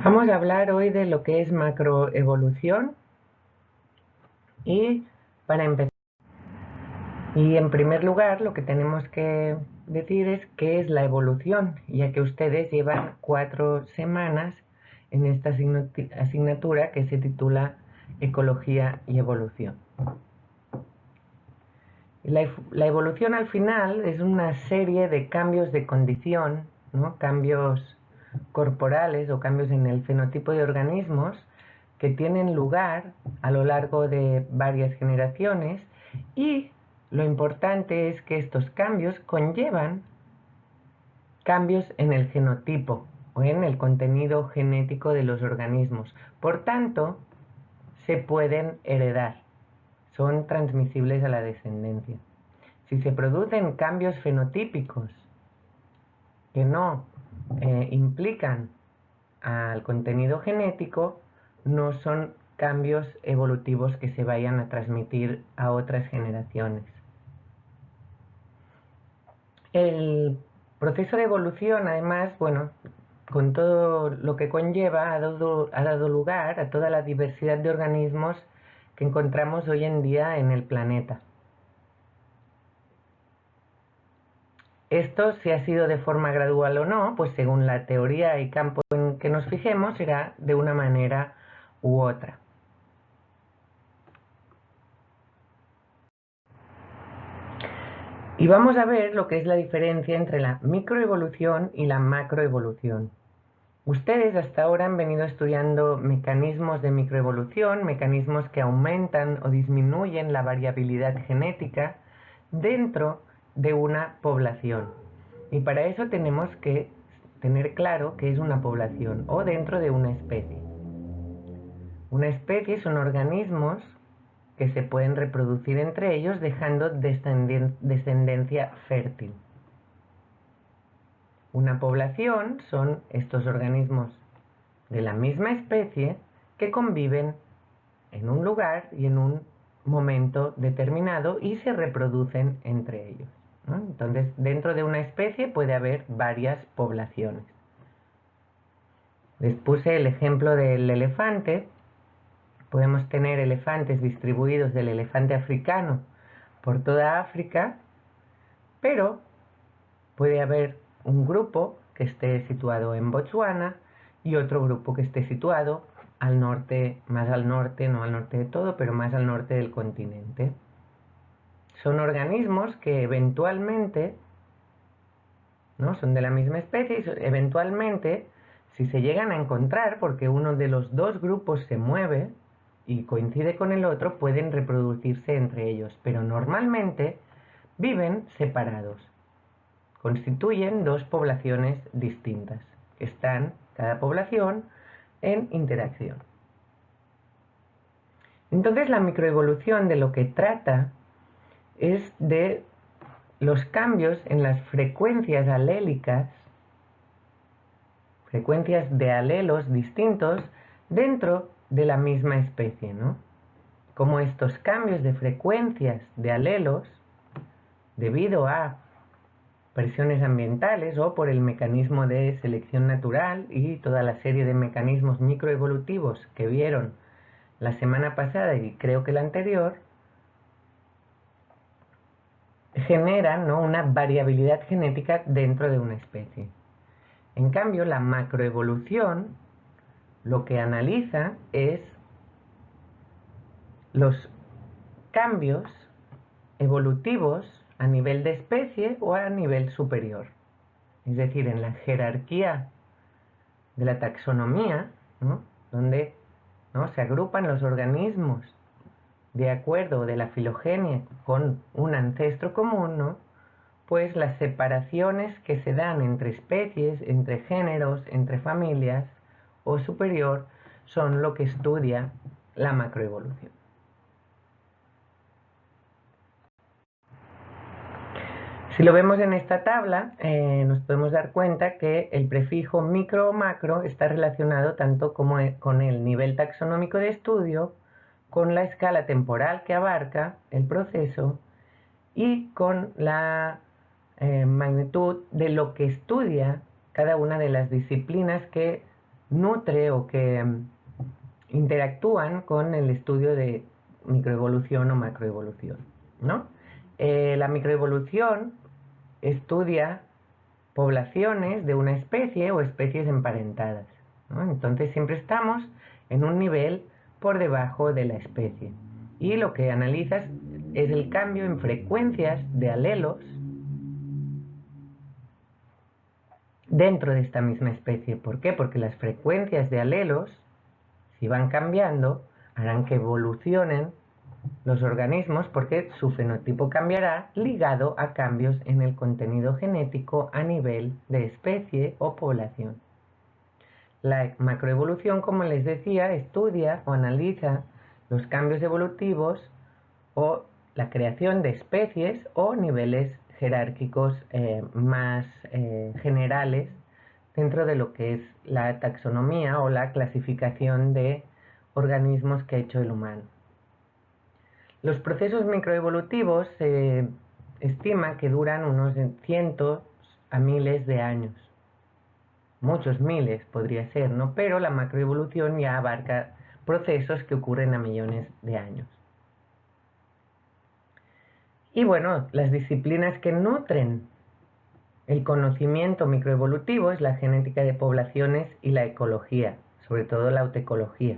Vamos a hablar hoy de lo que es macroevolución y para empezar, y en primer lugar lo que tenemos que decir es qué es la evolución, ya que ustedes llevan 4 semanas en esta asignatura que se titula Ecología y Evolución. La evolución al final es una serie de cambios de condición, ¿no? Cambios corporales o cambios en el fenotipo de organismos que tienen lugar a lo largo de varias generaciones, y lo importante es que estos cambios conllevan cambios en el genotipo o en el contenido genético de los organismos. Por tanto, se pueden heredar, son transmisibles a la descendencia. Si se producen cambios fenotípicos que no implican al contenido genético, no son cambios evolutivos que se vayan a transmitir a otras generaciones. El proceso de evolución, además, bueno, con todo lo que conlleva, ha dado lugar a toda la diversidad de organismos que encontramos hoy en día en el planeta. Esto, si ha sido de forma gradual o no, pues según la teoría y campo en que nos fijemos, será de una manera u otra. Y vamos a ver lo que es la diferencia entre la microevolución y la macroevolución. Ustedes hasta ahora han venido estudiando mecanismos de microevolución, mecanismos que aumentan o disminuyen la variabilidad genética dentro de una población. Y para eso tenemos que tener claro qué es una población o dentro de una especie. Una especie son organismos que se pueden reproducir entre ellos dejando descendencia fértil. Una población son estos organismos de la misma especie que conviven en un lugar y en un momento determinado y se reproducen entre ellos, ¿no? Entonces, dentro de una especie puede haber varias poblaciones. Les puse el ejemplo del elefante. Podemos tener elefantes distribuidos del elefante africano por toda África, pero puede haber un grupo que esté situado en Botswana y otro grupo que esté situado al norte, más al norte, no al norte de todo, pero más al norte del continente. Son organismos que eventualmente, ¿no?, son de la misma especie y eventualmente, si se llegan a encontrar, porque uno de los dos grupos se mueve y coincide con el otro, pueden reproducirse entre ellos, pero normalmente viven separados. Constituyen dos poblaciones distintas. Están cada población en interacción. Entonces, la microevolución de lo que trata es de los cambios en las frecuencias alélicas, frecuencias de alelos distintos dentro de la misma especie, ¿no? Como estos cambios de frecuencias de alelos, debido a presiones ambientales o por el mecanismo de selección natural y toda la serie de mecanismos microevolutivos que vieron la semana pasada y creo que la anterior, generan, ¿no?, una variabilidad genética dentro de una especie. En cambio, la macroevolución lo que analiza es los cambios evolutivos a nivel de especie o a nivel superior. Es decir, en la jerarquía de la taxonomía, ¿no?, donde, ¿no?, se agrupan los organismos de acuerdo de la filogenia con un ancestro común, ¿no?, pues las separaciones que se dan entre especies, entre géneros, entre familias o superior, son lo que estudia la macroevolución. Si lo vemos en esta tabla, nos podemos dar cuenta que el prefijo micro o macro está relacionado tanto como con el nivel taxonómico de estudio, con la escala temporal que abarca el proceso y con la magnitud de lo que estudia cada una de las disciplinas que nutre o que interactúan con el estudio de microevolución o macroevolución, ¿no? La microevolución estudia poblaciones de una especie o especies emparentadas, ¿no? Entonces siempre estamos en un nivel por debajo de la especie. Y lo que analizas es el cambio en frecuencias de alelos dentro de esta misma especie. ¿Por qué? Porque las frecuencias de alelos, si van cambiando, harán que evolucionen los organismos porque su fenotipo cambiará ligado a cambios en el contenido genético a nivel de especie o población. La macroevolución, como les decía, estudia o analiza los cambios evolutivos o la creación de especies o niveles jerárquicos más generales dentro de lo que es la taxonomía o la clasificación de organismos que ha hecho el humano. Los procesos microevolutivos se estima que duran unos cientos a miles de años. Muchos miles podría ser, ¿no? Pero la macroevolución ya abarca procesos que ocurren a millones de años. Y bueno, las disciplinas que nutren el conocimiento microevolutivo es la genética de poblaciones y la ecología, sobre todo la autoecología.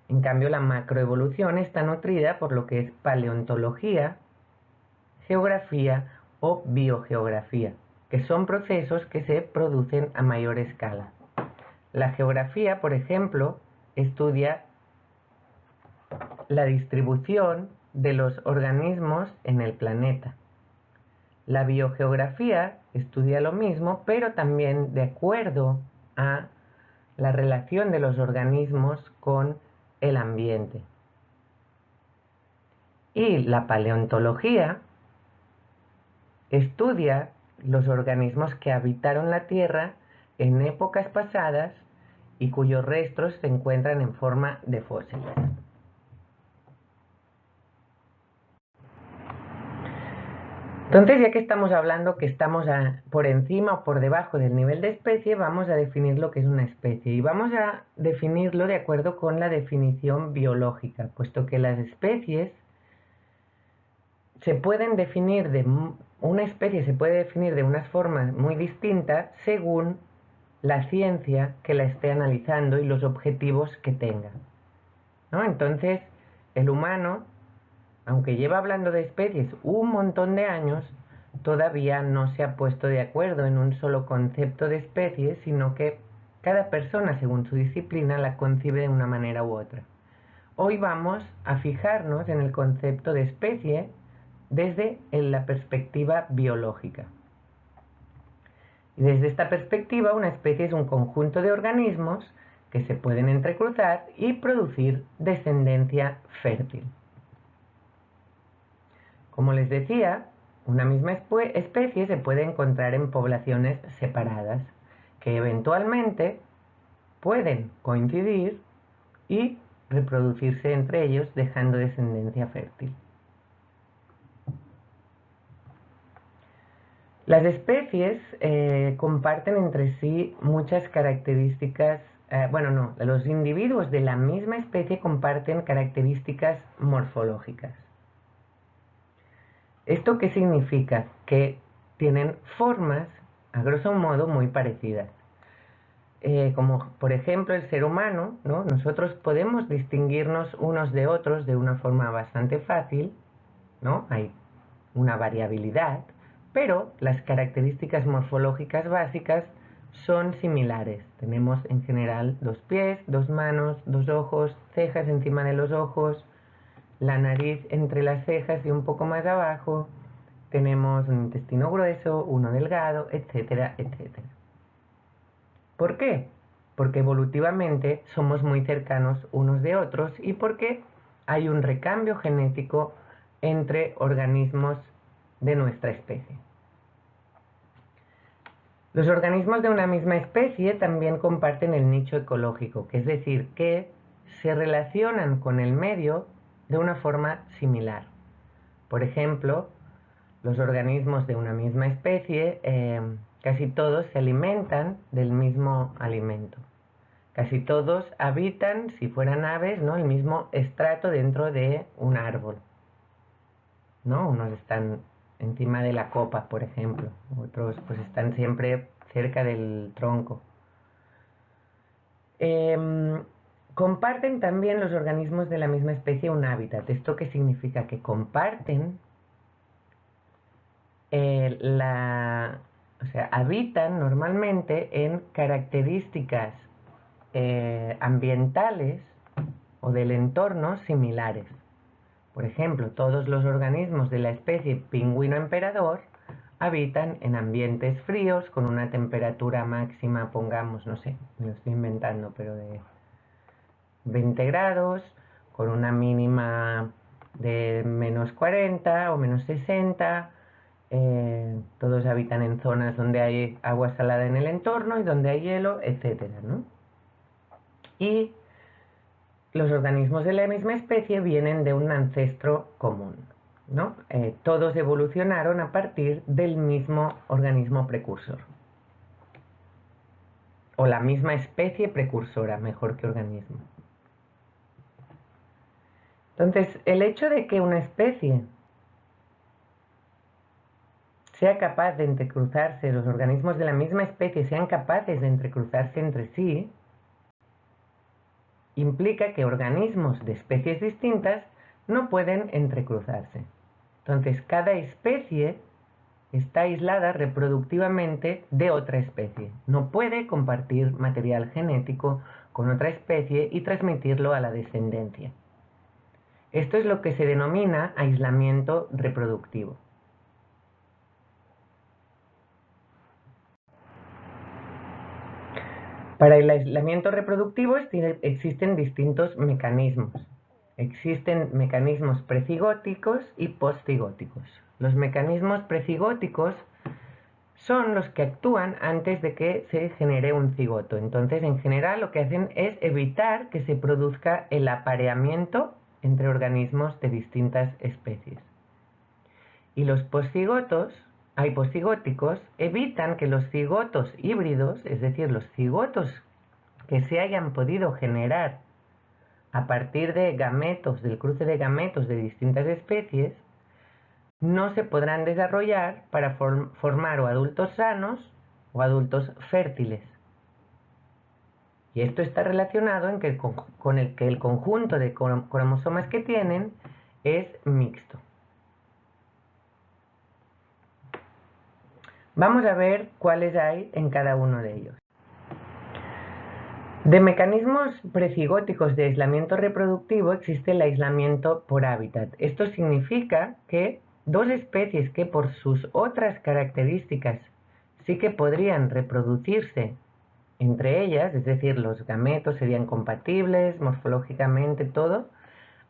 En cambio, la macroevolución está nutrida por lo que es paleontología, geografía o biogeografía, que son procesos que se producen a mayor escala. La geografía, por ejemplo, estudia la distribución de los organismos en el planeta. La biogeografía estudia lo mismo, pero también de acuerdo a la relación de los organismos con el ambiente. Y la paleontología estudia los organismos que habitaron la Tierra en épocas pasadas y cuyos restos se encuentran en forma de fósiles. Entonces, ya que estamos hablando que estamos por encima o por debajo del nivel de especie, vamos a definir lo que es una especie. Y vamos a definirlo de acuerdo con la definición biológica, puesto que las especies se pueden definir una especie se puede definir de unas formas muy distintas según la ciencia que la esté analizando y los objetivos que tenga, ¿no? Entonces, el humano, aunque lleva hablando de especies un montón de años, todavía no se ha puesto de acuerdo en un solo concepto de especie, sino que cada persona, según su disciplina, la concibe de una manera u otra. Hoy vamos a fijarnos en el concepto de especie desde la perspectiva biológica. Y desde esta perspectiva, una especie es un conjunto de organismos que se pueden entrecruzar y producir descendencia fértil. Como les decía, una misma especie se puede encontrar en poblaciones separadas, que eventualmente pueden coincidir y reproducirse entre ellos dejando descendencia fértil. Las especies comparten entre sí muchas características, los individuos de la misma especie comparten características morfológicas. ¿Esto qué significa? Que tienen formas, a grosso modo, muy parecidas. Como por ejemplo el ser humano, ¿no? Nosotros podemos distinguirnos unos de otros de una forma bastante fácil, ¿no? Hay una variabilidad, pero las características morfológicas básicas son similares. Tenemos en general 2 pies, 2 manos, 2 ojos, cejas encima de los ojos, la nariz entre las cejas y un poco más abajo, tenemos un intestino grueso, uno delgado, etcétera, etcétera. ¿Por qué? Porque evolutivamente somos muy cercanos unos de otros y porque hay un recambio genético entre organismos de nuestra especie. Los organismos de una misma especie también comparten el nicho ecológico, que es decir, que se relacionan con el medio de una forma similar. Por ejemplo, los organismos de una misma especie, casi todos se alimentan del mismo alimento. Casi todos habitan, si fueran aves, ¿no?, el mismo estrato dentro de un árbol, ¿no? Unos están encima de la copa, por ejemplo, otros pues están siempre cerca del tronco. Comparten también los organismos de la misma especie un hábitat. ¿Esto qué significa? Que comparten o sea, habitan normalmente en características ambientales o del entorno similares. Por ejemplo, todos los organismos de la especie pingüino emperador habitan en ambientes fríos con una temperatura máxima, pongamos, no sé, me lo estoy inventando, pero de 20 grados, con una mínima de menos 40 o menos 60. Todos habitan en zonas donde hay agua salada en el entorno y donde hay hielo, etcétera, ¿no? Y los organismos de la misma especie vienen de un ancestro común, ¿no? Todos evolucionaron a partir del mismo organismo precursor. O la misma especie precursora, mejor que organismo. Entonces, el hecho de que una especie sea capaz de entrecruzarse, los organismos de la misma especie sean capaces de entrecruzarse entre sí, implica que organismos de especies distintas no pueden entrecruzarse. Entonces, cada especie está aislada reproductivamente de otra especie. No puede compartir material genético con otra especie y transmitirlo a la descendencia. Esto es lo que se denomina aislamiento reproductivo. Para el aislamiento reproductivo existen distintos mecanismos. Existen mecanismos precigóticos y postcigóticos. Los mecanismos precigóticos son los que actúan antes de que se genere un cigoto. Entonces, en general, lo que hacen es evitar que se produzca el apareamiento entre organismos de distintas especies. Y los postcigotos, postcigóticos, evitan que los cigotos híbridos, es decir, los cigotos que se hayan podido generar a partir de gametos, del cruce de gametos de distintas especies, no se podrán desarrollar para formar o adultos sanos o adultos fértiles. Y esto está relacionado con que el conjunto de cromosomas que tienen es mixto. Vamos a ver cuáles hay en cada uno de ellos. De mecanismos precigóticos de aislamiento reproductivo existe el aislamiento por hábitat. Esto significa que dos especies que por sus otras características sí que podrían reproducirse entre ellas, es decir, los gametos serían compatibles morfológicamente, todo,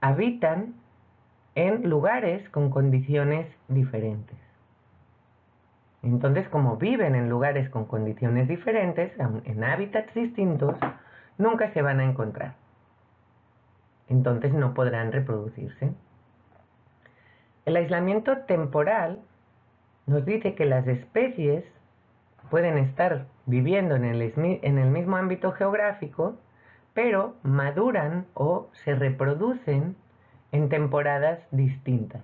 habitan en lugares con condiciones diferentes. Entonces, como viven en lugares con condiciones diferentes, en hábitats distintos, nunca se van a encontrar. Entonces no podrán reproducirse. El aislamiento temporal nos dice que las especies pueden estar viviendo en el mismo ámbito geográfico, pero maduran o se reproducen en temporadas distintas.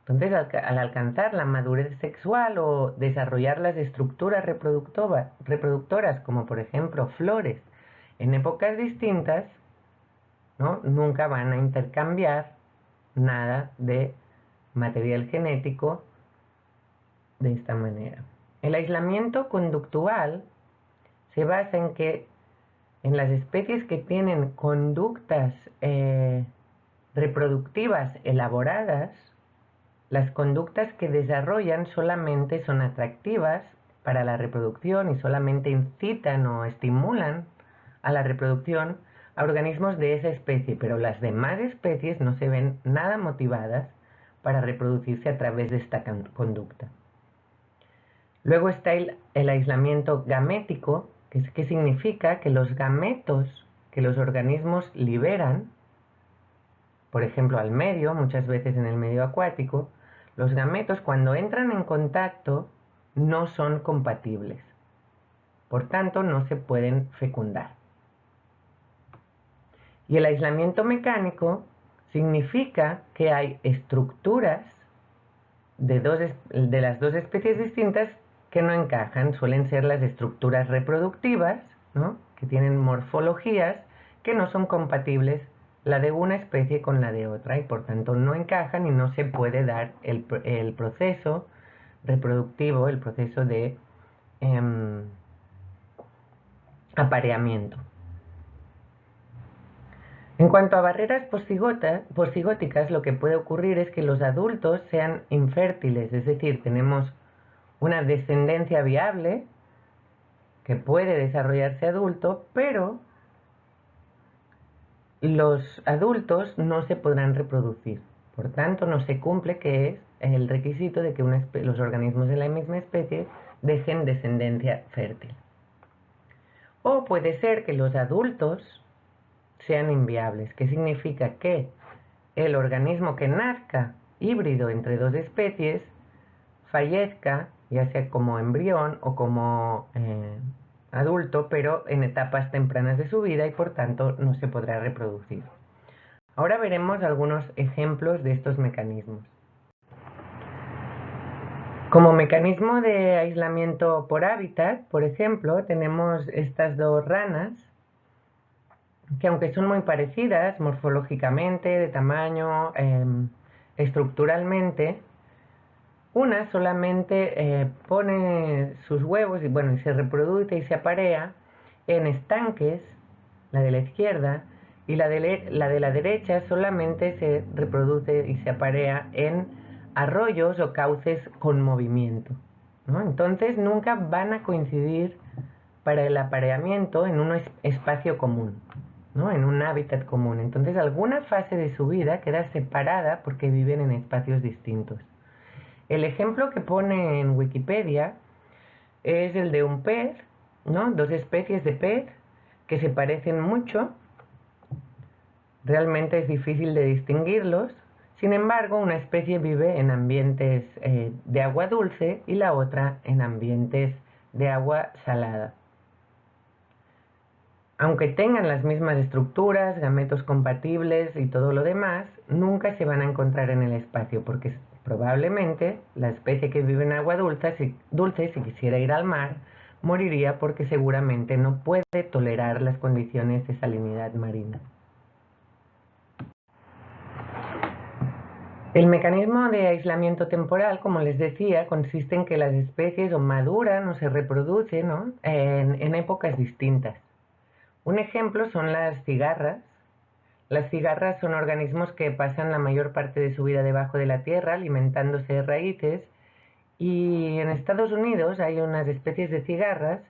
Entonces, al alcanzar la madurez sexual o desarrollar las estructuras reproductoras, como por ejemplo flores, en épocas distintas, ¿no?, nunca van a intercambiar nada de material genético de esta manera. El aislamiento conductual se basa en que en las especies que tienen conductas reproductivas elaboradas, las conductas que desarrollan solamente son atractivas para la reproducción y solamente incitan o estimulan a la reproducción a organismos de esa especie, pero las demás especies no se ven nada motivadas para reproducirse a través de esta conducta. Luego está el aislamiento gamético, que significa que los gametos que los organismos liberan, por ejemplo al medio, muchas veces en el medio acuático, los gametos cuando entran en contacto no son compatibles. Por tanto, no se pueden fecundar. Y el aislamiento mecánico significa que hay estructuras de las dos especies distintas que no encajan. Suelen ser las estructuras reproductivas, ¿no?, que tienen morfologías que no son compatibles la de una especie con la de otra y por tanto no encajan y no se puede dar el proceso reproductivo, el proceso de apareamiento. En cuanto a barreras posigóticas, lo que puede ocurrir es que los adultos sean infértiles, es decir, tenemos una descendencia viable que puede desarrollarse adulto, pero los adultos no se podrán reproducir. Por tanto, no se cumple, que es el requisito de que los organismos de la misma especie dejen descendencia fértil. O puede ser que los adultos sean inviables, que significa que el organismo que nazca híbrido entre dos especies fallezca, ya sea como embrión o como adulto, pero en etapas tempranas de su vida y por tanto no se podrá reproducir. Ahora veremos algunos ejemplos de estos mecanismos. Como mecanismo de aislamiento por hábitat, por ejemplo, tenemos estas dos ranas que, aunque son muy parecidas morfológicamente, de tamaño, estructuralmente, una solamente pone sus huevos y se reproduce y se aparea en estanques, la de la izquierda, y la de la derecha solamente se reproduce y se aparea en arroyos o cauces con movimiento, ¿no? Entonces nunca van a coincidir para el apareamiento en un espacio común, ¿no?, en un hábitat común. Entonces alguna fase de su vida queda separada porque viven en espacios distintos. El ejemplo que pone en Wikipedia es el de un pez, ¿no?, dos especies de pez que se parecen mucho. Realmente es difícil de distinguirlos. Sin embargo, una especie vive en ambientes de agua dulce y la otra en ambientes de agua salada. Aunque tengan las mismas estructuras, gametos compatibles y todo lo demás, nunca se van a encontrar en el espacio porque probablemente la especie que vive en agua dulce, si quisiera ir al mar, moriría porque seguramente no puede tolerar las condiciones de salinidad marina. El mecanismo de aislamiento temporal, como les decía, consiste en que las especies o maduran o se reproducen, ¿no?, en épocas distintas. Un ejemplo son las cigarras. Las cigarras son organismos que pasan la mayor parte de su vida debajo de la tierra, alimentándose de raíces, y en Estados Unidos hay unas especies de cigarras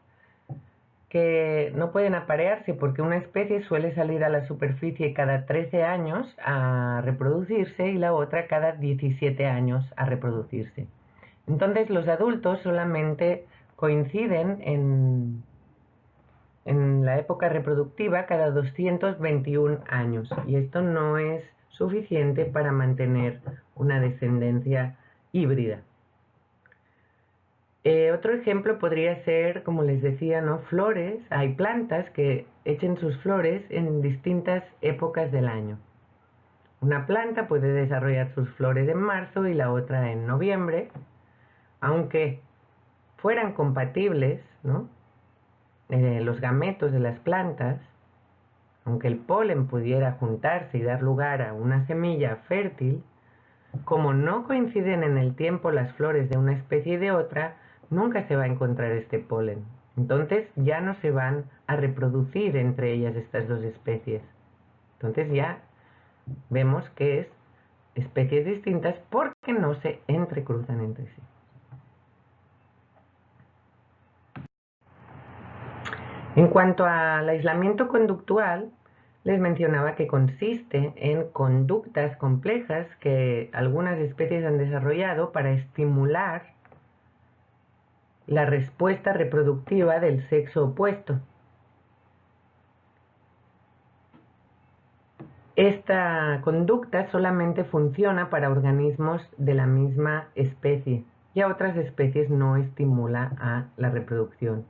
que no pueden aparearse porque una especie suele salir a la superficie cada 13 años a reproducirse y la otra cada 17 años a reproducirse. Entonces los adultos solamente coinciden en la época reproductiva cada 221 años y esto no es suficiente para mantener una descendencia híbrida. Otro ejemplo podría ser, como les decía, ¿no?, flores. Hay plantas que echen sus flores en distintas épocas del año. Una planta puede desarrollar sus flores en marzo y la otra en noviembre. Aunque fueran compatibles, ¿no?, los gametos de las plantas, aunque el polen pudiera juntarse y dar lugar a una semilla fértil, como no coinciden en el tiempo las flores de una especie y de otra, nunca se va a encontrar este polen. Entonces ya no se van a reproducir entre ellas estas dos especies. Entonces ya vemos que es especies distintas porque no se entrecruzan entre sí. En cuanto al aislamiento conductual, les mencionaba que consiste en conductas complejas que algunas especies han desarrollado para estimular la respuesta reproductiva del sexo opuesto. Esta conducta solamente funciona para organismos de la misma especie y a otras especies no estimula a la reproducción.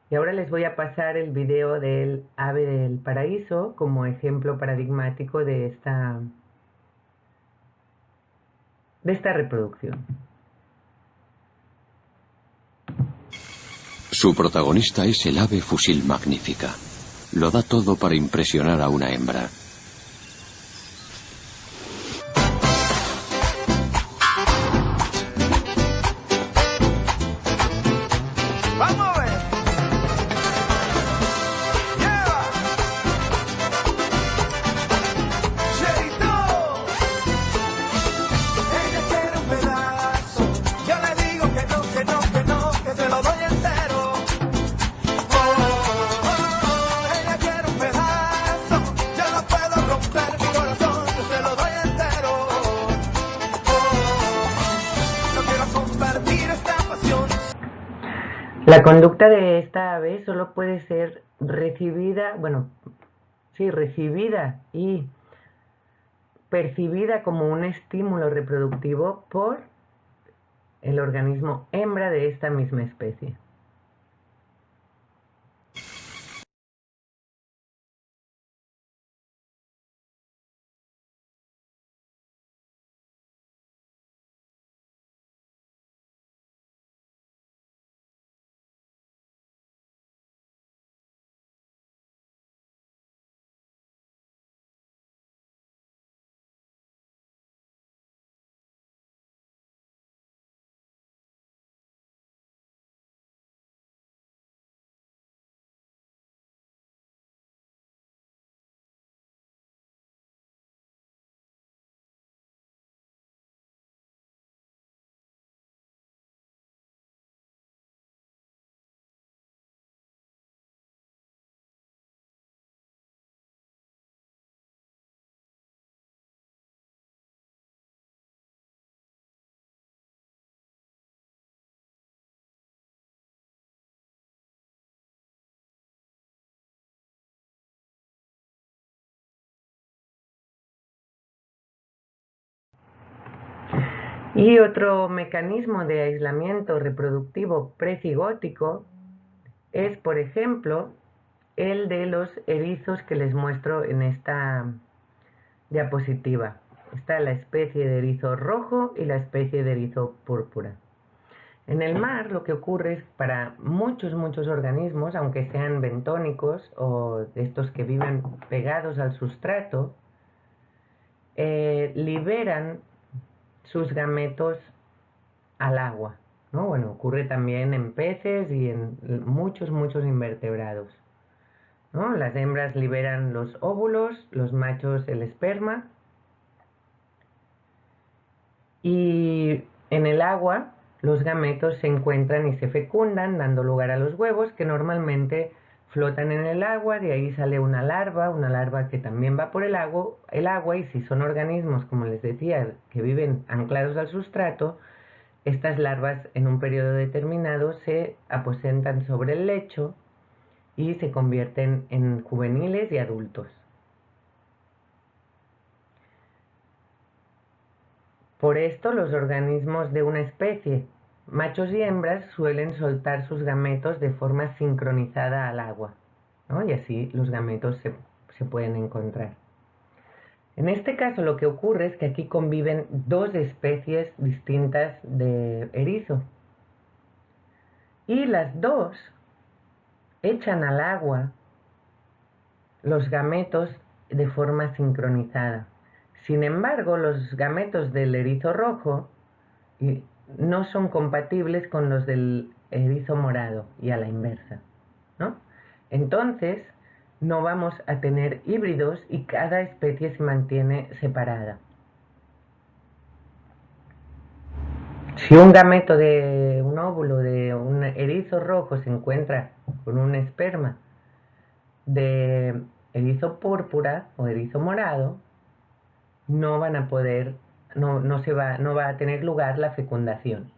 Y ahora les voy a pasar el video del ave del paraíso como ejemplo paradigmático de esta reproducción. Su protagonista es el ave fusil magnífica. Lo da todo para impresionar a una hembra. ¡Vamos a ver! ¡Lleva! ¡Cherito! Ella quiere un pedazo. Yo le digo que no, que no, que no, que se lo doy entero. Ella quiere un pedazo. Yo no puedo romper mi corazón, yo se lo doy entero. Yo quiero compartir esta pasión. La conducta de esta ave solo puede ser recibida, recibida y percibida como un estímulo reproductivo por el organismo hembra de esta misma especie. Y otro mecanismo de aislamiento reproductivo precigótico es, por ejemplo, el de los erizos que les muestro en esta diapositiva. Está la especie de erizo rojo y la especie de erizo púrpura. En el mar lo que ocurre es para muchos organismos, aunque sean bentónicos o de estos que viven pegados al sustrato, liberan sus gametos al agua, ¿no? Bueno, ocurre también en peces y en muchos invertebrados, ¿no? Las hembras liberan los óvulos, los machos el esperma, y en el agua los gametos se encuentran y se fecundan, dando lugar a los huevos que normalmente flotan en el agua. De ahí sale una larva que también va por el agua, y si son organismos, como les decía, que viven anclados al sustrato, estas larvas en un periodo determinado se aposentan sobre el lecho y se convierten en juveniles y adultos. Por esto, los organismos de una especie, machos y hembras, suelen soltar sus gametos de forma sincronizada al agua, ¿no? Y así los gametos se pueden encontrar. En este caso, lo que ocurre es que aquí conviven dos especies distintas de erizo. Y las dos echan al agua los gametos de forma sincronizada. Sin embargo, los gametos del erizo rojo no son compatibles con los del erizo morado y a la inversa, ¿no? Entonces, no vamos a tener híbridos y cada especie se mantiene separada. Si un gameto de un óvulo de un erizo rojo se encuentra con un esperma de erizo púrpura o erizo morado, no van a poder, no va a tener lugar la fecundación.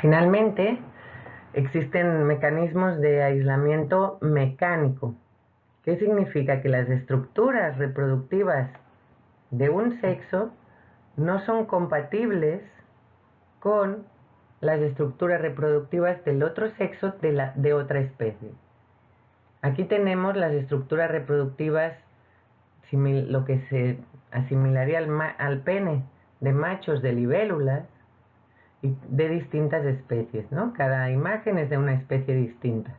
Finalmente, existen mecanismos de aislamiento mecánico. ¿Qué significa? Que las estructuras reproductivas de un sexo no son compatibles con las estructuras reproductivas del otro sexo de otra especie. Aquí tenemos las estructuras reproductivas, lo que se asimilaría al pene de machos de libélulas y de distintas especies, ¿no? Cada imagen es de una especie distinta.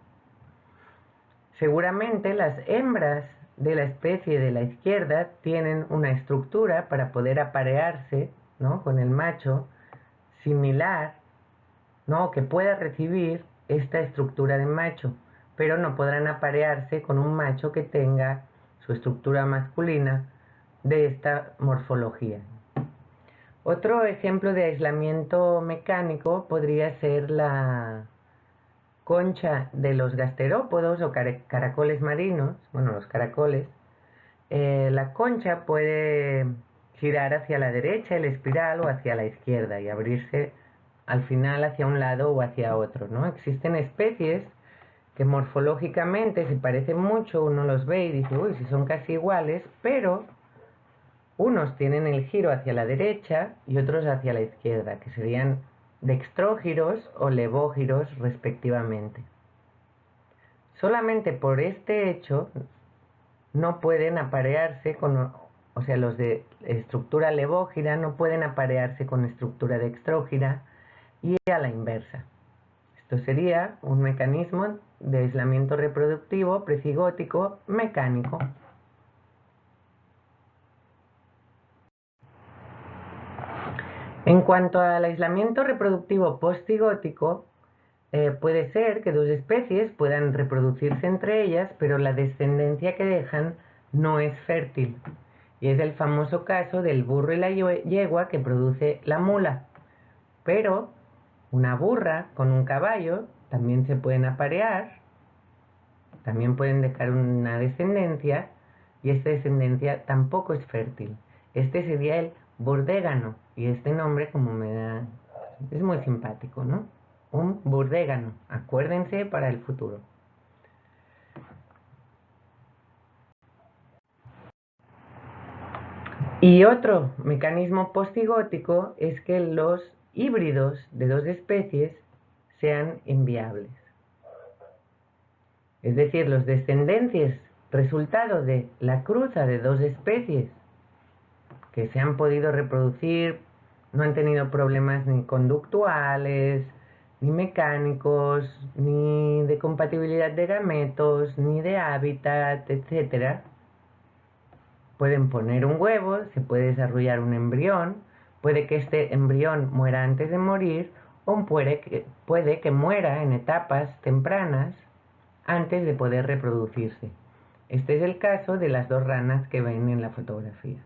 Seguramente las hembras de la especie de la izquierda tienen una estructura para poder aparearse, ¿no?, con el macho similar, ¿no?, que pueda recibir esta estructura de macho, pero no podrán aparearse con un macho que tenga su estructura masculina de esta morfología. Otro ejemplo de aislamiento mecánico podría ser la concha de los gasterópodos o caracoles marinos, bueno, los caracoles. La concha puede girar hacia la derecha, el espiral, o hacia la izquierda y abrirse al final hacia un lado o hacia otro, ¿no? Existen especies que morfológicamente se parecen mucho, uno los ve y dice, uy, si son casi iguales, pero unos tienen el giro hacia la derecha y otros hacia la izquierda, que serían dextrógiros o levógiros respectivamente. Solamente por este hecho no pueden aparearse o sea, los de estructura levógira no pueden aparearse con estructura dextrógira y a la inversa. Esto sería un mecanismo de aislamiento reproductivo precigótico mecánico. En cuanto al aislamiento reproductivo postigótico, puede ser que dos especies puedan reproducirse entre ellas, pero la descendencia que dejan no es fértil. Y es el famoso caso del burro y la yegua que produce la mula. Pero una burra con un caballo también se pueden aparear, también pueden dejar una descendencia, y esta descendencia tampoco es fértil. Este sería el burdégano, y este nombre es muy simpático, ¿no? Un burdégano, acuérdense para el futuro. Y otro mecanismo postigótico es que los híbridos de dos especies sean inviables. Es decir, los descendientes resultado de la cruza de dos especies que se han podido reproducir, no han tenido problemas ni conductuales, ni mecánicos, ni de compatibilidad de gametos, ni de hábitat, etc. Pueden poner un huevo, se puede desarrollar un embrión, puede que este embrión muera antes de morir, o puede que muera en etapas tempranas antes de poder reproducirse. Este es el caso de las dos ranas que ven en la fotografía.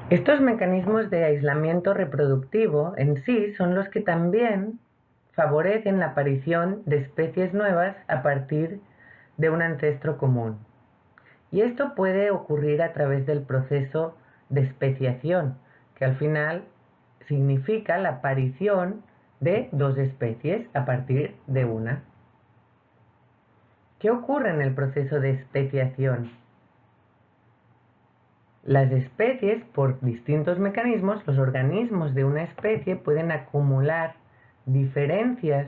Estos mecanismos de aislamiento reproductivo en sí son los que también favorecen la aparición de especies nuevas a partir de un ancestro común. Y esto puede ocurrir a través del proceso de especiación, que al final significa la aparición de dos especies a partir de una. ¿Qué ocurre en el proceso de especiación? Las especies, por distintos mecanismos, los organismos de una especie pueden acumular diferencias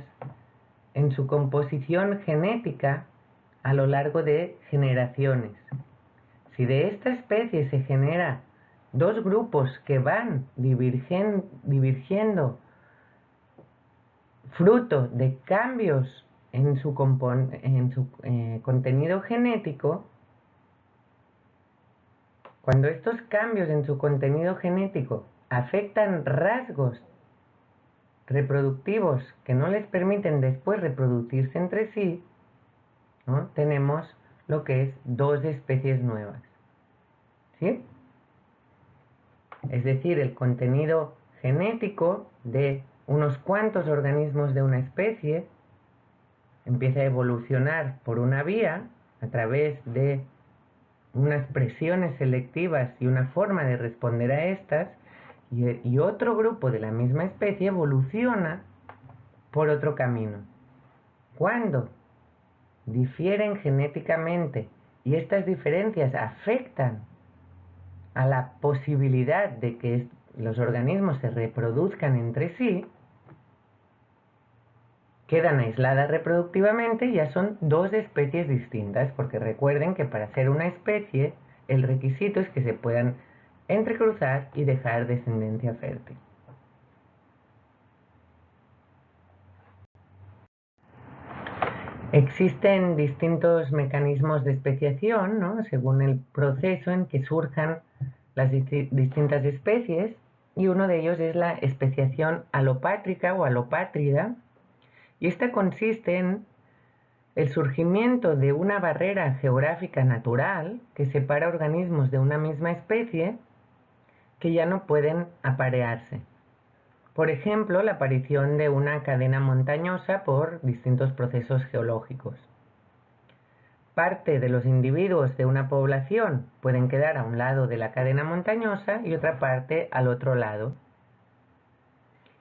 en su composición genética a lo largo de generaciones. Si de esta especie se genera dos grupos que van divergiendo fruto de cambios en su contenido genético, cuando estos cambios en su contenido genético afectan rasgos reproductivos que no les permiten después reproducirse entre sí, ¿no?, tenemos lo que es dos especies nuevas. ¿Sí? Es decir, el contenido genético de unos cuantos organismos de una especie empieza a evolucionar por una vía a través de unas presiones selectivas y una forma de responder a estas, y otro grupo de la misma especie evoluciona por otro camino. Cuando difieren genéticamente y estas diferencias afectan a la posibilidad de que los organismos se reproduzcan entre sí, quedan aisladas reproductivamente y ya son dos especies distintas, porque recuerden que para ser una especie el requisito es que se puedan entrecruzar y dejar descendencia fértil. Existen distintos mecanismos de especiación, ¿no?, según el proceso en que surjan las distintas especies, y uno de ellos es la especiación alopátrica o alopátrida, y esta consiste en el surgimiento de una barrera geográfica natural que separa organismos de una misma especie que ya no pueden aparearse. Por ejemplo, la aparición de una cadena montañosa por distintos procesos geológicos. Parte de los individuos de una población pueden quedar a un lado de la cadena montañosa y otra parte al otro lado.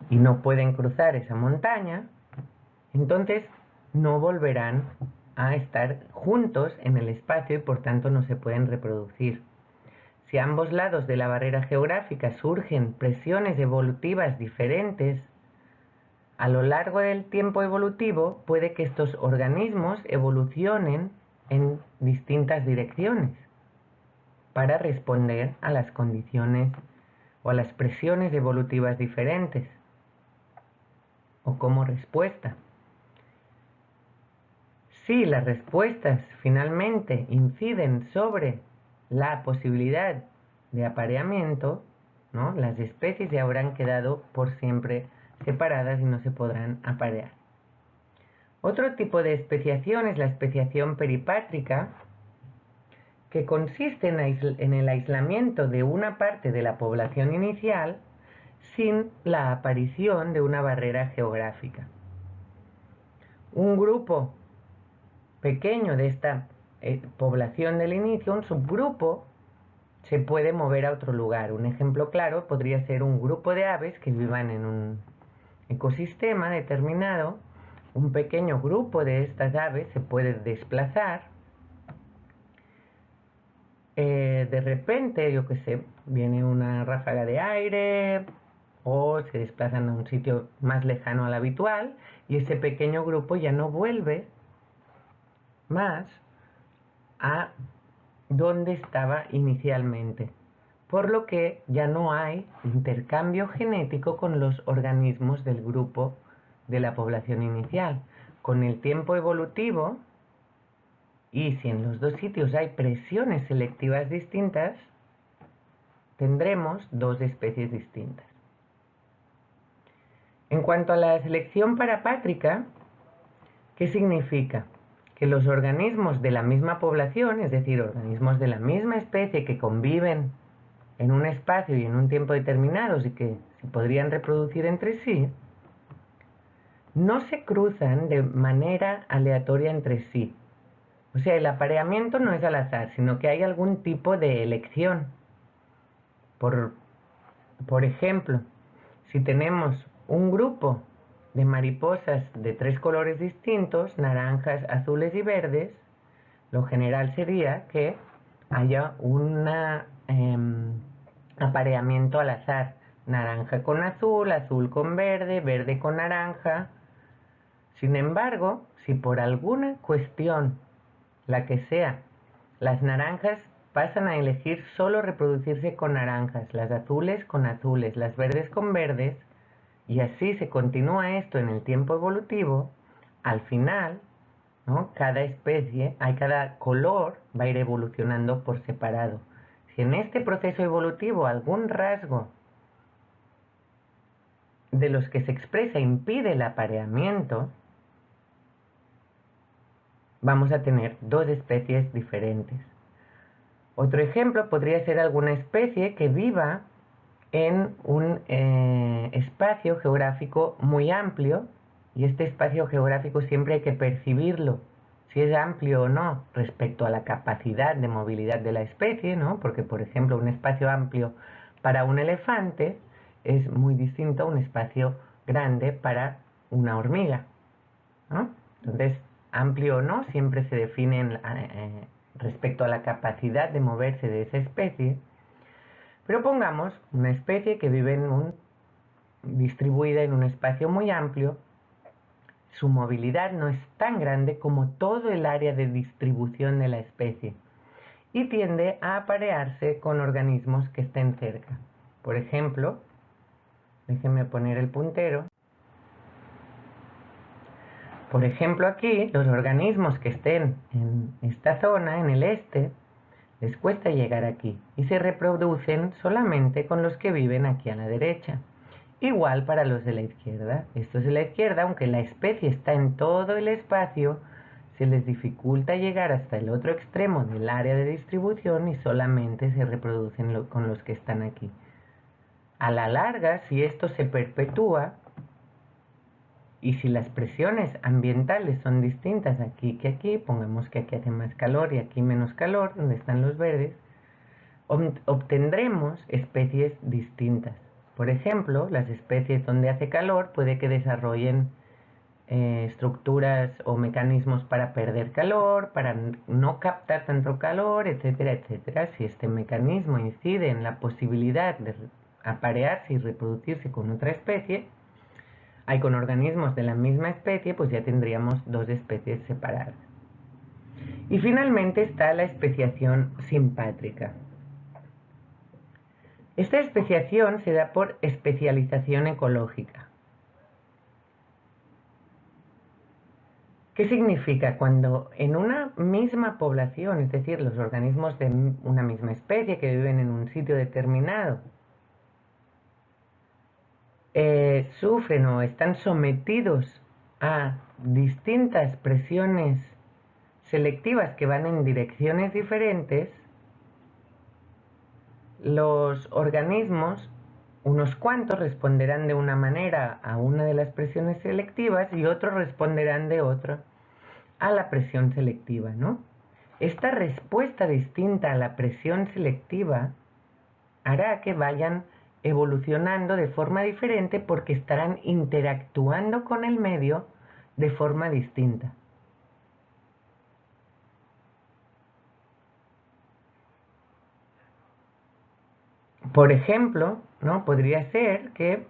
Y no pueden cruzar esa montaña, entonces no volverán a estar juntos en el espacio y por tanto no se pueden reproducir. Si a ambos lados de la barrera geográfica surgen presiones evolutivas diferentes, a lo largo del tiempo evolutivo puede que estos organismos evolucionen en distintas direcciones para responder a las condiciones o a las presiones evolutivas diferentes o como respuesta. Si las respuestas finalmente inciden sobre la posibilidad de apareamiento, ¿no?, las especies ya habrán quedado por siempre separadas y no se podrán aparear. Otro tipo de especiación es la especiación peripátrica, que consiste en el aislamiento de una parte de la población inicial sin la aparición de una barrera geográfica. Un grupo pequeño de esta población del inicio, un subgrupo, se puede mover a otro lugar. Un ejemplo claro podría ser un grupo de aves que vivan en un ecosistema determinado. Un pequeño grupo de estas aves se puede desplazar. De repente, yo qué sé, viene una ráfaga de aire o se desplazan a un sitio más lejano al habitual y ese pequeño grupo ya no vuelve más a donde estaba inicialmente, por lo que ya no hay intercambio genético con los organismos del grupo de la población inicial. Con el tiempo evolutivo, y si en los dos sitios hay presiones selectivas distintas, tendremos dos especies distintas. En cuanto a la selección parapátrica, ¿qué significa? Que los organismos de la misma población, es decir, organismos de la misma especie que conviven en un espacio y en un tiempo determinados y que se podrían reproducir entre sí, no se cruzan de manera aleatoria entre sí. O sea, el apareamiento no es al azar, sino que hay algún tipo de elección. Por ejemplo, si tenemos un grupo de mariposas de 3 colores distintos, naranjas, azules y verdes, lo general sería que haya un apareamiento al azar. Naranja con azul, azul con verde, verde con naranja. Sin embargo, si por alguna cuestión, la que sea, las naranjas pasan a elegir solo reproducirse con naranjas, las azules con azules, las verdes con verdes, y así se continúa esto en el tiempo evolutivo, al final, ¿no?, cada especie, cada color va a ir evolucionando por separado. Si en este proceso evolutivo algún rasgo de los que se expresa impide el apareamiento, vamos a tener dos especies diferentes. Otro ejemplo podría ser alguna especie que viva en un espacio geográfico muy amplio, y este espacio geográfico siempre hay que percibirlo, si es amplio o no, respecto a la capacidad de movilidad de la especie, ¿no? Porque, por ejemplo, un espacio amplio para un elefante es muy distinto a un espacio grande para una hormiga, ¿no? Entonces, amplio o no siempre se define respecto a la capacidad de moverse de esa especie. Pero pongamos una especie que vive distribuida en un espacio muy amplio. Su movilidad no es tan grande como todo el área de distribución de la especie y tiende a aparearse con organismos que estén cerca. Por ejemplo, déjenme poner el puntero. Por ejemplo, aquí los organismos que estén en esta zona, en el este, les cuesta llegar aquí y se reproducen solamente con los que viven aquí a la derecha. Igual para los de la izquierda. Estos de la izquierda, aunque la especie está en todo el espacio, se les dificulta llegar hasta el otro extremo del área de distribución y solamente se reproducen con los que están aquí. A la larga, si esto se perpetúa y si las presiones ambientales son distintas aquí que aquí, pongamos que aquí hace más calor y aquí menos calor, donde están los verdes, obtendremos especies distintas. Por ejemplo, las especies donde hace calor puede que desarrollen estructuras o mecanismos para perder calor, para no captar tanto calor, etcétera, etcétera. Si este mecanismo incide en la posibilidad de aparearse y reproducirse con otra especie, con organismos de la misma especie, pues ya tendríamos dos especies separadas. Y finalmente está la especiación simpátrica. Esta especiación se da por especialización ecológica. ¿Qué significa? Cuando en una misma población, es decir, los organismos de una misma especie que viven en un sitio determinado, sufren o están sometidos a distintas presiones selectivas que van en direcciones diferentes, los organismos, unos cuantos responderán de una manera a una de las presiones selectivas y otros responderán de otra a la presión selectiva, ¿no? Esta respuesta distinta a la presión selectiva hará que vayan evolucionando de forma diferente porque estarán interactuando con el medio de forma distinta. Por ejemplo, ¿no? Podría ser que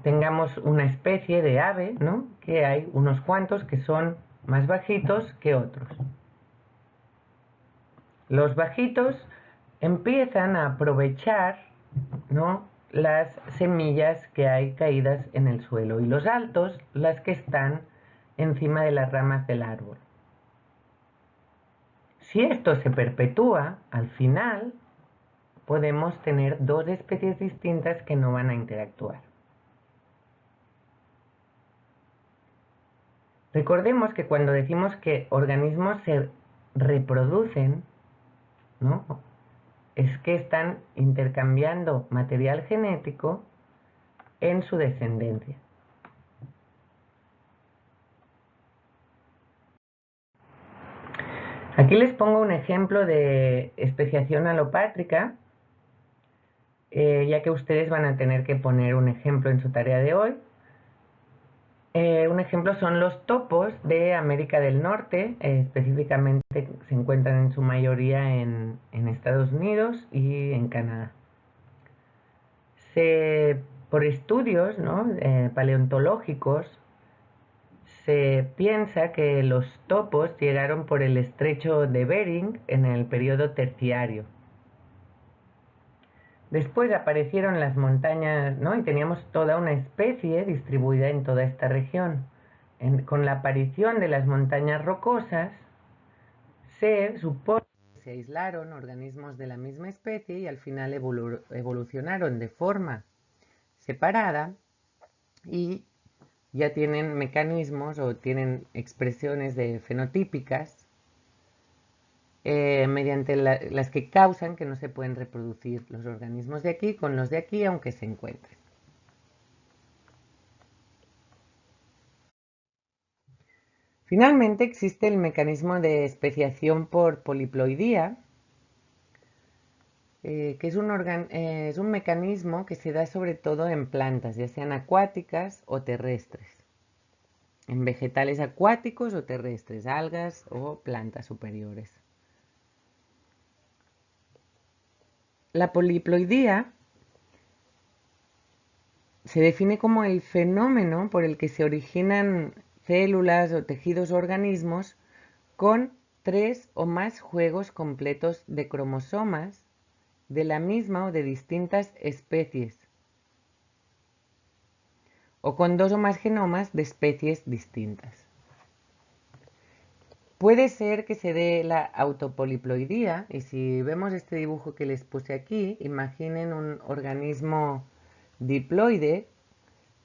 tengamos una especie de ave, ¿no? Que hay unos cuantos que son más bajitos que otros. Los bajitos empiezan a aprovechar, ¿no?, las semillas que hay caídas en el suelo y los altos las que están encima de las ramas del árbol. Si esto se perpetúa, al final podemos tener dos especies distintas que no van a interactuar. Recordemos que cuando decimos que organismos se reproducen, ¿no?, es que están intercambiando material genético en su descendencia. Aquí les pongo un ejemplo de especiación alopátrica, ya que ustedes van a tener que poner un ejemplo en su tarea de hoy. Un ejemplo son los topos de América del Norte, específicamente se encuentran en su mayoría en Estados Unidos y en Canadá. Por estudios, ¿no?, paleontológicos, se piensa que los topos llegaron por el estrecho de Bering en el periodo terciario. Después aparecieron las montañas, ¿no?, y teníamos toda una especie distribuida en toda esta región. Con la aparición de las montañas rocosas, se supone que se aislaron organismos de la misma especie y al final evolucionaron de forma separada y ya tienen mecanismos o tienen expresiones fenotípicas mediante las que causan que no se pueden reproducir los organismos de aquí con los de aquí, aunque se encuentren. Finalmente existe el mecanismo de especiación por poliploidía, que es un mecanismo que se da sobre todo en plantas, ya sean acuáticas o terrestres, en vegetales acuáticos o terrestres, algas o plantas superiores. La poliploidía se define como el fenómeno por el que se originan células o tejidos o organismos con 3 o más juegos completos de cromosomas de la misma o de distintas especies, o con 2 o más genomas de especies distintas. Puede ser que se dé la autopoliploidía, y si vemos este dibujo que les puse aquí, imaginen un organismo diploide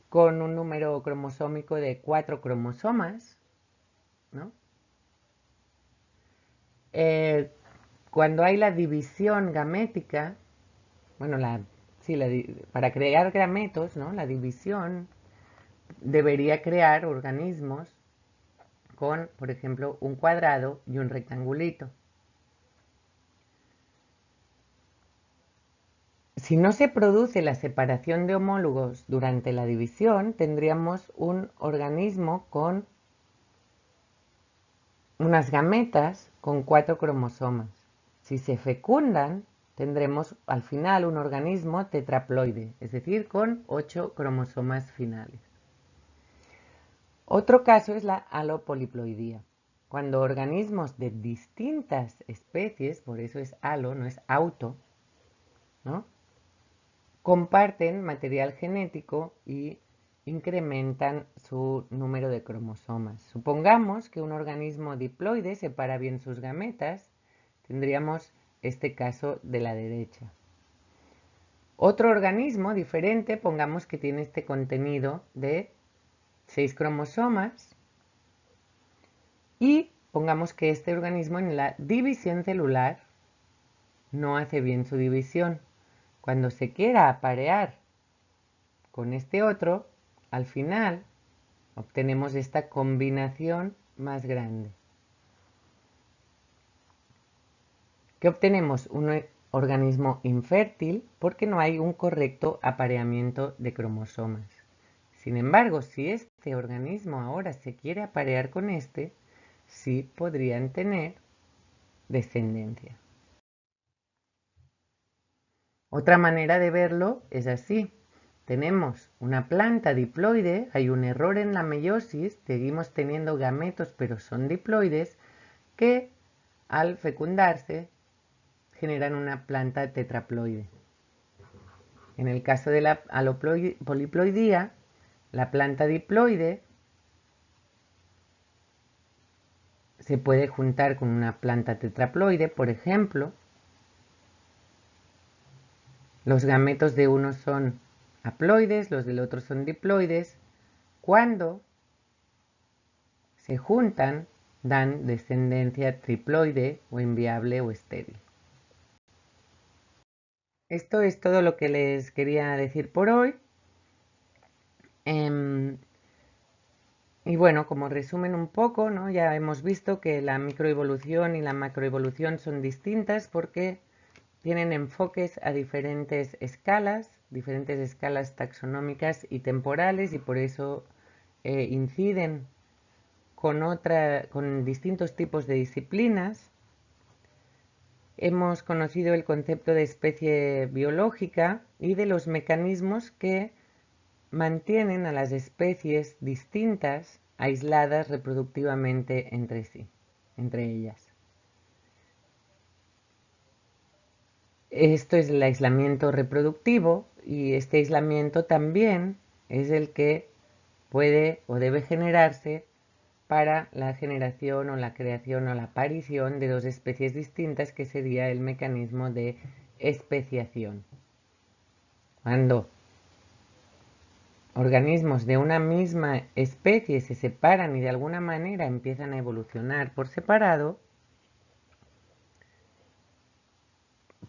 con un número cromosómico de 4 cromosomas, ¿no? Cuando hay la división gamética, bueno, para crear gametos, ¿no? La división debería crear organismos con, por ejemplo, un cuadrado y un rectangulito. Si no se produce la separación de homólogos durante la división, tendríamos un organismo con unas gametas con 4 cromosomas. Si se fecundan, tendremos al final un organismo tetraploide, es decir, con 8 cromosomas finales. Otro caso es la alopoliploidía, cuando organismos de distintas especies, por eso es alo, no es auto, ¿no?, comparten material genético y incrementan su número de cromosomas. Supongamos que un organismo diploide separa bien sus gametas, tendríamos este caso de la derecha. Otro organismo diferente, pongamos que tiene este contenido de 6 cromosomas y pongamos que este organismo en la división celular no hace bien su división. Cuando se quiera aparear con este otro, al final obtenemos esta combinación más grande. ¿Qué obtenemos? Un organismo infértil porque no hay un correcto apareamiento de cromosomas. Sin embargo, si este organismo ahora se quiere aparear con este, sí podrían tener descendencia. Otra manera de verlo es así. Tenemos una planta diploide, hay un error en la meiosis, seguimos teniendo gametos pero son diploides que al fecundarse generan una planta tetraploide. En el caso de la alopoliploidía, la planta diploide se puede juntar con una planta tetraploide, por ejemplo. Los gametos de uno son haploides, los del otro son diploides. Cuando se juntan, dan descendencia triploide o inviable o estéril. Esto es todo lo que les quería decir por hoy. Y bueno, como resumen un poco, ¿no?, ya hemos visto que la microevolución y la macroevolución son distintas porque tienen enfoques a diferentes escalas taxonómicas y temporales, y por eso inciden con distintos tipos de disciplinas. Hemos conocido el concepto de especie biológica y de los mecanismos que mantienen a las especies distintas aisladas reproductivamente entre ellas. Esto es el aislamiento reproductivo, y este aislamiento también es el que puede o debe generarse para la generación o la creación o la aparición de dos especies distintas, que sería el mecanismo de especiación. Cuando organismos de una misma especie se separan y de alguna manera empiezan a evolucionar por separado,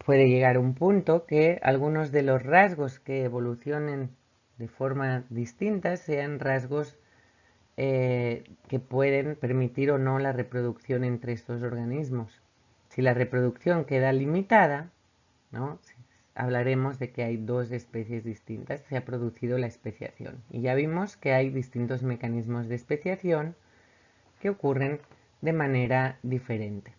puede llegar a un punto que algunos de los rasgos que evolucionen de forma distinta sean rasgos que pueden permitir o no la reproducción entre estos organismos. Si la reproducción queda limitada, ¿no?, hablaremos de que hay dos especies distintas, se ha producido la especiación. Y ya vimos que hay distintos mecanismos de especiación que ocurren de manera diferente.